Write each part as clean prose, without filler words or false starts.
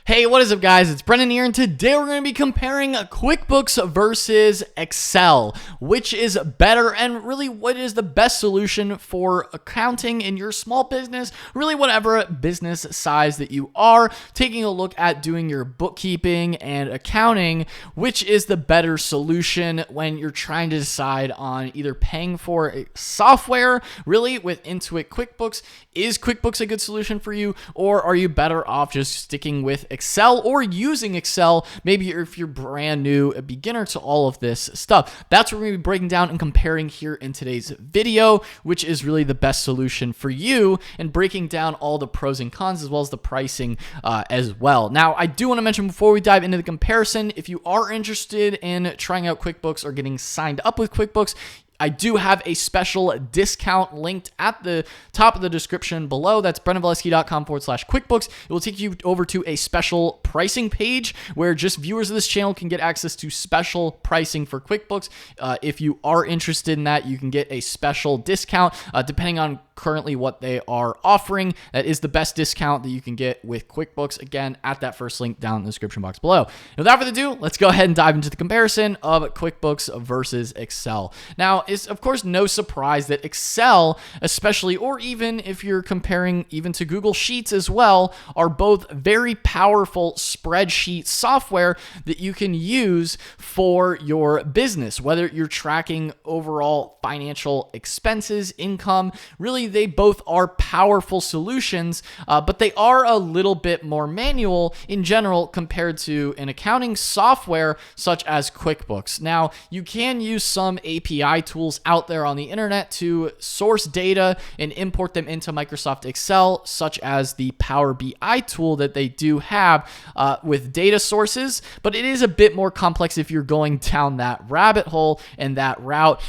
Hey, what is up, guys? It's Brendan here, and today we're going to be comparing QuickBooks versus Excel. Which is better, and really what is the best solution for accounting in your small business, really whatever business size that you are, taking a look at doing your bookkeeping and accounting, which is the better solution when you're trying to decide on either paying for a software, really with Intuit QuickBooks. Is QuickBooks a good solution for you, or are you better off just sticking with Excel or using Excel, maybe if you're brand new, a beginner to all of this stuff? That's what we're going to be breaking down and comparing here in today's video, which is really the best solution for you, and breaking down all the pros and cons as well as the pricing as well. Now, I do want to mention before we dive into the comparison, if you are interested in trying out QuickBooks or getting signed up with QuickBooks, I do have a special discount linked at the top of the description below. That's brendanvalesky.com/QuickBooks. It will take you over to a special pricing page where just viewers of this channel can get access to special pricing for QuickBooks. If you are interested in that, you can get a special discount depending on currently what they are offering. That is the best discount that you can get with QuickBooks. Again, at that first link down in the description box below. And without further ado, let's go ahead and dive into the comparison of QuickBooks versus Excel. Now, it's of course no surprise that Excel, especially, or even if you're comparing even to Google Sheets as well, are both very powerful spreadsheet software that you can use for your business, whether you're tracking overall financial expenses, income. Really, they both are powerful solutions, but they are a little bit more manual in general compared to an accounting software such as QuickBooks. Now, you can use some API tools out there on the internet to source data and import them into Microsoft Excel, such as the Power BI tool that they do have with data sources, but it is a bit more complex if you're going down that rabbit hole and that route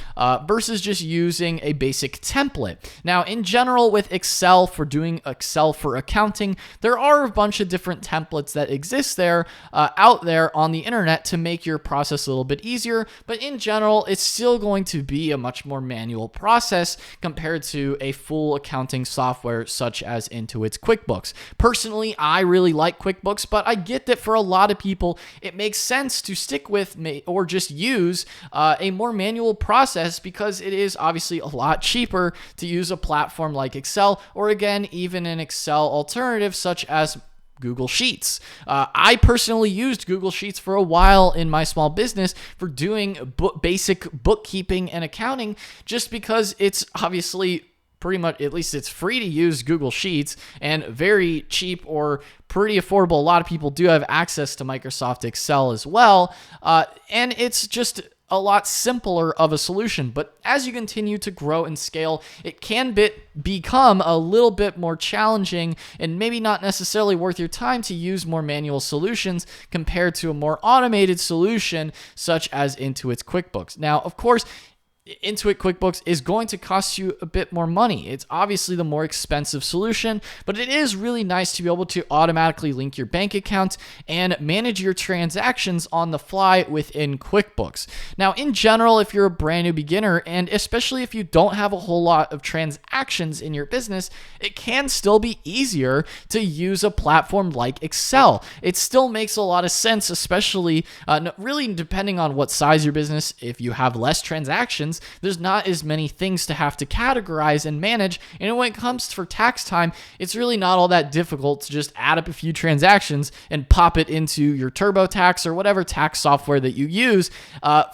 versus just using a basic template. Now, in general, with Excel, for doing Excel for accounting, there are a bunch of different templates that exist there out there on the internet to make your process a little bit easier, but in general, it's still going to be a much more manual process compared to a full accounting software such as Intuit's QuickBooks. Personally, I really like QuickBooks, but I get that for a lot of people, it makes sense to stick with or just use a more manual process because it is obviously a lot cheaper to use a platform like Excel, or again, even an Excel alternative such as Google Sheets. I personally used Google Sheets for a while in my small business for doing basic bookkeeping and accounting, just because it's obviously pretty much, at least it's free to use Google Sheets and very cheap or pretty affordable. A lot of people do have access to Microsoft Excel as well, and it's just a lot simpler of a solution. But as you continue to grow and scale, it can become a little bit more challenging and maybe not necessarily worth your time to use more manual solutions compared to a more automated solution such as Intuit's QuickBooks. Now, of course, Intuit QuickBooks is going to cost you a bit more money. It's obviously the more expensive solution, but it is really nice to be able to automatically link your bank account and manage your transactions on the fly within QuickBooks. Now, in general, if you're a brand new beginner, and especially if you don't have a whole lot of transactions in your business, it can still be easier to use a platform like Excel. It still makes a lot of sense, especially really depending on what size your business. If you have less transactions, there's not as many things to have to categorize and manage. And when it comes for tax time, it's really not all that difficult to just add up a few transactions and pop it into your TurboTax or whatever tax software that you use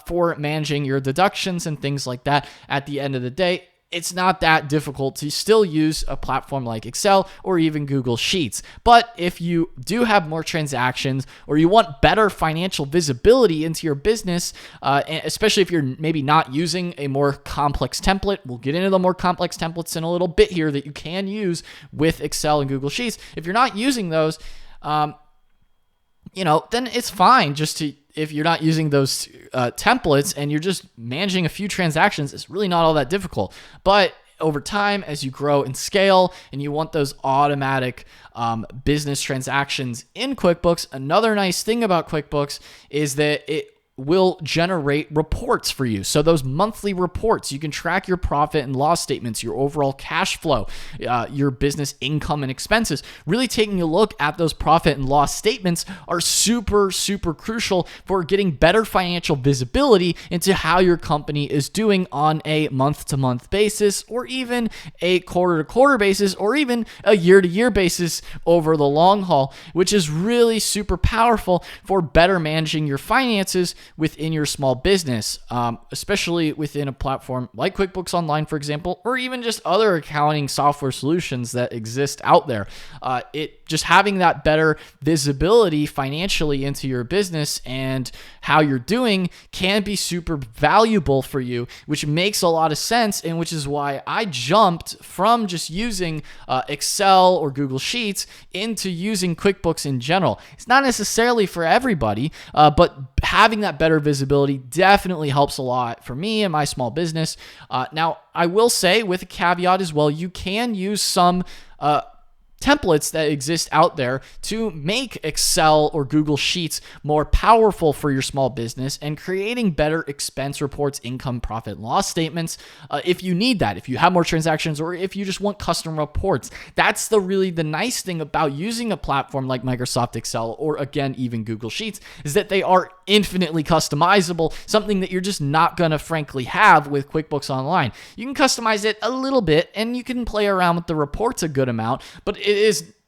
for managing your deductions and things like that. At the end of the day, it's not that difficult to still use a platform like Excel or even Google Sheets. But if you do have more transactions, or you want better financial visibility into your business, especially if you're maybe not using a more complex template, we'll get into the more complex templates in a little bit here that you can use with Excel and Google Sheets. If you're not using those, then it's fine just to, if you're not using those templates and you're just managing a few transactions, it's really not all that difficult. But over time, as you grow and scale and you want those automatic business transactions in QuickBooks, another nice thing about QuickBooks is that it will generate reports for you. So those monthly reports, you can track your profit and loss statements, your overall cash flow, your business income and expenses. Really taking a look at those profit and loss statements are super, super crucial for getting better financial visibility into how your company is doing on a month-to-month basis, or even a quarter-to-quarter basis, or even a year-to-year basis over the long haul, which is really super powerful for better managing your finances within your small business, especially within a platform like QuickBooks Online, for example, or even just other accounting software solutions that exist out there. Just having that better visibility financially into your business and how you're doing can be super valuable for you, which makes a lot of sense, and which is why I jumped from just using Excel or Google Sheets into using QuickBooks in general. It's not necessarily for everybody, but having that better visibility definitely helps a lot for me and my small business. Now, I will say with a caveat as well, you can use some templates that exist out there to make Excel or Google Sheets more powerful for your small business and creating better expense reports, income, profit, and loss statements if you need that, if you have more transactions, or if you just want custom reports. That's really the nice thing about using a platform like Microsoft Excel, or again, even Google Sheets, is that they are infinitely customizable, something that you're just not going to frankly have with QuickBooks Online. You can customize it a little bit and you can play around with the reports a good amount, but it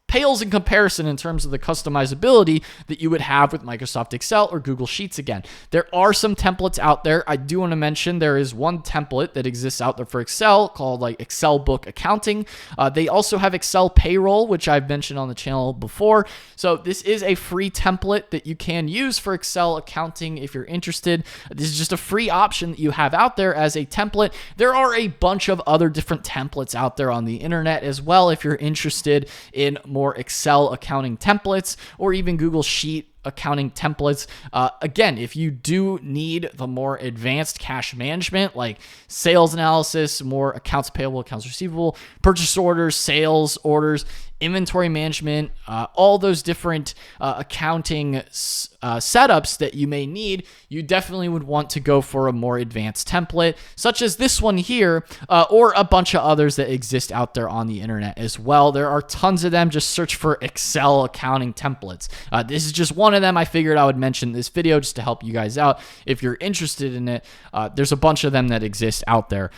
pales in comparison in terms of the customizability that you would have with Microsoft Excel or Google Sheets. Again, there are some templates out there. I do want to mention there is one template that exists out there for Excel called like Excel Book Accounting. They also have Excel Payroll, which I've mentioned on the channel before. So this is a free template that you can use for Excel accounting if you're interested. This is just a free option that you have out there as a template. There are a bunch of other different templates out there on the internet as well if you're interested in more Excel accounting templates, or even Google Sheet accounting templates. Again, if you do need the more advanced cash management, like sales analysis, more accounts payable, accounts receivable, purchase orders, sales orders, inventory management, all those different accounting setups that you may need, you definitely would want to go for a more advanced template, such as this one here, or a bunch of others that exist out there on the internet as well. There are tons of them. Just search for Excel accounting templates. This is just one of them I figured I would mention in this video just to help you guys out if you're interested in it. There's a bunch of them that exist out there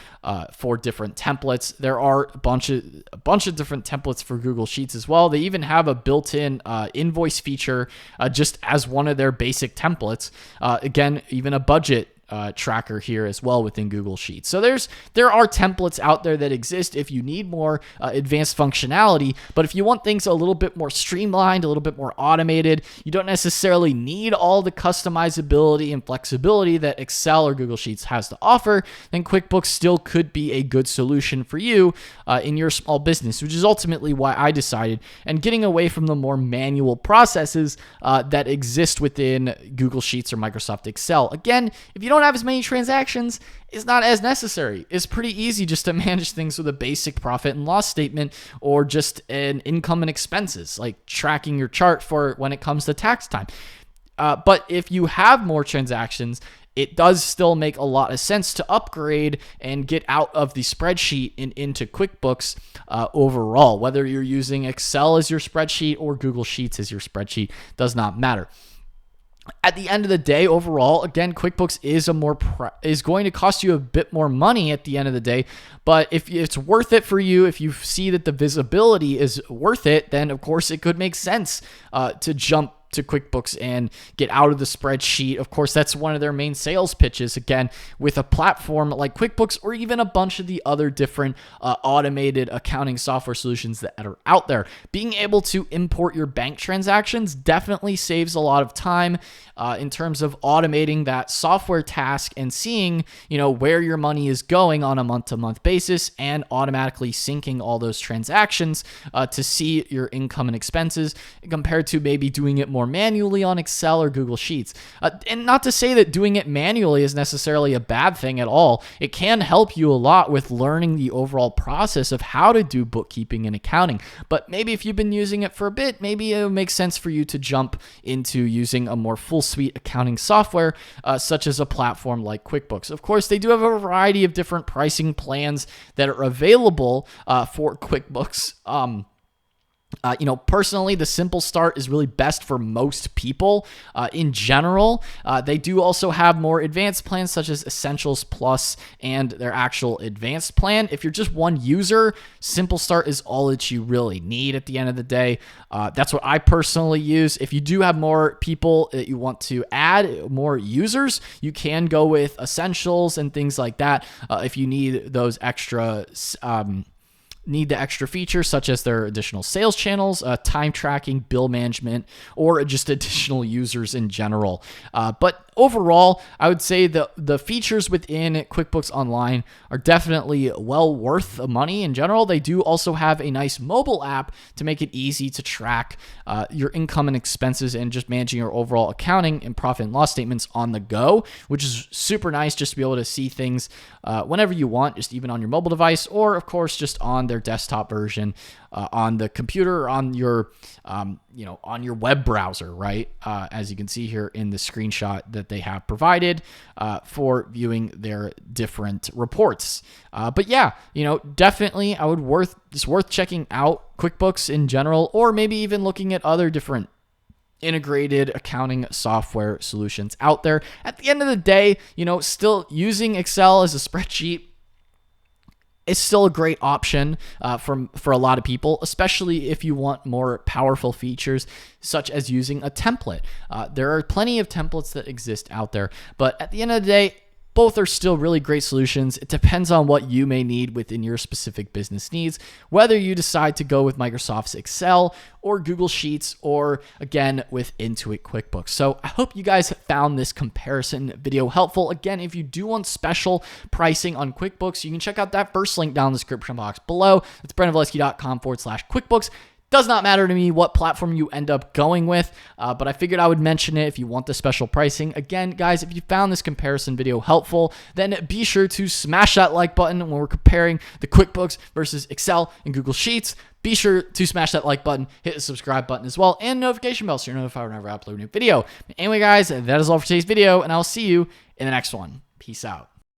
for different templates. There are a bunch of different templates for Google Sheets as well. They even have a built-in invoice feature just as one of their basic templates. Again, even a budget tracker here as well within Google Sheets. So there are templates out there that exist if you need more advanced functionality, but if you want things a little bit more streamlined, a little bit more automated, you don't necessarily need all the customizability and flexibility that Excel or Google Sheets has to offer, then QuickBooks still could be a good solution for you in your small business, which is ultimately why I decided, and getting away from the more manual processes that exist within Google Sheets or Microsoft Excel. Again, if you don't have as many transactions, it's not as necessary. It's pretty easy just to manage things with a basic profit and loss statement, or just an income and expenses, like tracking your chart for when it comes to tax time. But if you have more transactions, it does still make a lot of sense to upgrade and get out of the spreadsheet and into QuickBooks overall. Whether you're using Excel as your spreadsheet or Google Sheets as your spreadsheet, does not matter. At the end of the day, overall, again, QuickBooks is going to cost you a bit more money at the end of the day. But if it's worth it for you, if you see that the visibility is worth it, then of course it could make sense to jump to QuickBooks and get out of the spreadsheet. Of course, that's one of their main sales pitches, again, with a platform like QuickBooks, or even a bunch of the other different automated accounting software solutions that are out there. Being able to import your bank transactions definitely saves a lot of time in terms of automating that software task and seeing, where your money is going on a month-to-month basis, and automatically syncing all those transactions to see your income and expenses, compared to maybe doing it more more manually on Excel or Google Sheets. And not to say that doing it manually is necessarily a bad thing at all. It can help you a lot with learning the overall process of how to do bookkeeping and accounting. But maybe if you've been using it for a bit, maybe it makes sense for you to jump into using a more full suite accounting software, such as a platform like QuickBooks. Of course, they do have a variety of different pricing plans that are available for QuickBooks. Personally, the simple start is really best for most people in general. They do also have more advanced plans such as Essentials Plus and their actual advanced plan. If you're just one user, simple start is all that you really need at the end of the day. That's what I personally use. If you do have more people that you want to add, more users, you can go with Essentials and things like that. If you need those extra the extra features such as their additional sales channels, time tracking, bill management, or just additional users in general. But overall, I would say the features within QuickBooks Online are definitely well worth the money in general. They do also have a nice mobile app to make it easy to track your income and expenses and just managing your overall accounting and profit and loss statements on the go, which is super nice just to be able to see things whenever you want, just even on your mobile device, or of course just on their desktop version on the computer or on your on your web browser, right? As you can see here in the screenshot that they have provided for viewing their different reports. But yeah, definitely it's worth checking out QuickBooks in general, or maybe even looking at other different integrated accounting software solutions out there. At the end of the day, still using Excel as a spreadsheet is still a great option for a lot of people, especially if you want more powerful features such as using a template. There are plenty of templates that exist out there, but at the end of the day, both are still really great solutions. It depends on what you may need within your specific business needs, whether you decide to go with Microsoft's Excel or Google Sheets, or again with Intuit QuickBooks. So I hope you guys found this comparison video helpful. Again, if you do want special pricing on QuickBooks, you can check out that first link down in the description box below. It's brandonvalesky.com/QuickBooks. Does not matter to me what platform you end up going with, but I figured I would mention it if you want the special pricing. Again, guys, if you found this comparison video helpful, then be sure to smash that like button when we're comparing the QuickBooks versus Excel and Google Sheets. Be sure to smash that like button, hit the subscribe button as well, and notification bell so you're notified whenever I upload a new video. Anyway, guys, that is all for today's video, and I'll see you in the next one. Peace out.